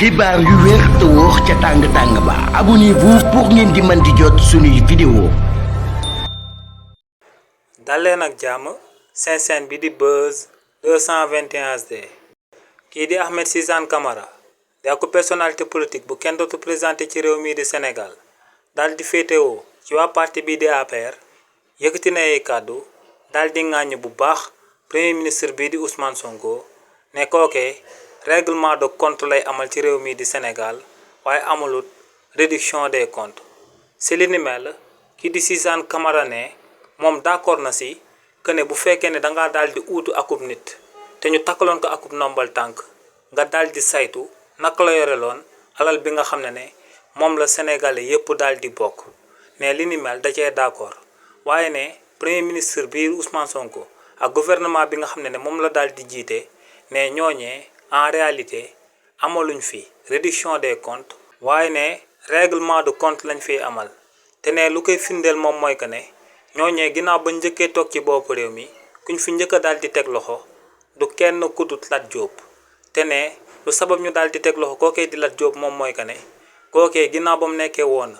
xibaar yu wér te wóor ca tàng ba abonnez-vous pour ngeen di mën di jot suñuy vidéo. daleen ak jàmm seen chaîne bi di Buzz 221 HD kii di Ahmed Suzanne Camara di ak personnalité politique bu kenn dootu présenté ci réew mii di Sénégal daal di féetewoo ci waa parti bii di APR yëkkati na ay kàddu daal di ŋàññ bu baax premier ministre bii di Ousmane Sonko ne kookee règlement de compte lay amal ci réew mii di Sénégal waaye amalut réduction des comptes si li ni mel kii di Suzanne Camara ne moom d'accord na si que ne bu fekkee ne dangaa daal di uutu akub nit te ñu takkaloon ko akub nombal tànk nga daal di saytu naka la yore loon alal bi nga xam ne moom la sénégalais yépp daal di bokk ne li ni mel da cee d'accord waaye ne premier ministre bi Ousmane Sonko ak gouvernement bi nga xam ne moom la daal di jiite ne ñooñee en réalité amaluñ fi réduction des comptes waaye ne règlement de compte lañ fiy amal te ne lu koy firndeel moom mooy que ne ñooñee ginnaaw ba njëkkee toog ci bopp réew mi kuñ fi njëkk a daal di teg loxo du kenn ku dul Lat Diop te ne lu sabab ñu daal di teg loxo kookee di Lat Diop moom mooy que ne kookee ginnaaw ba mu nekkee woon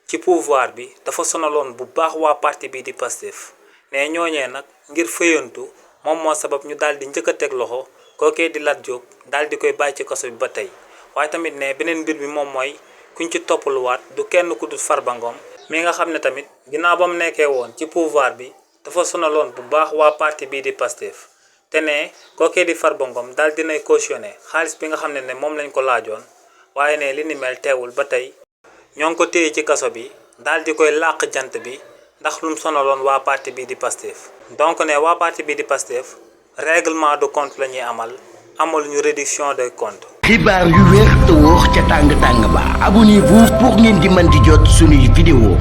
ci pouvoir bi dafa sonaloon bu baax waa parti bi di Pastef ne ñooñee nag ngir fëyantu moom moo sabab ñu daal di njëkk a teg loxo kookee di Lat Diop daal di koy bàyyi ci kaso bi ba tey waaye tamit ne beneen mbir bi moom mooy kuñ ci toppaluwaat du kenn ku dul Farba Ngom mi nga xam ne tamit ginnaaw ba mu nekkee woon ci pouvoir bi dafa sonaloon bu baax waa parti bii di Pastef te ne kookee di Farba Ngom daal dinay cautionné xaalis bi nga xam ne moom lañ ko laajoon waaye ne li ni mel teewul ba tey ñoo ngi ko téye ci kaso bi daal di koy làq jant bi ndax lu mu sonaloon waa parti bii di Pastef donc ne waa parti bii di Pastef règlement de compte la ñuy amaluñu réduction des comptes. xibaar yu wér te wóor ca tàng ba abonnez-vous pour ngeen di mën di jot suñuy vidéo.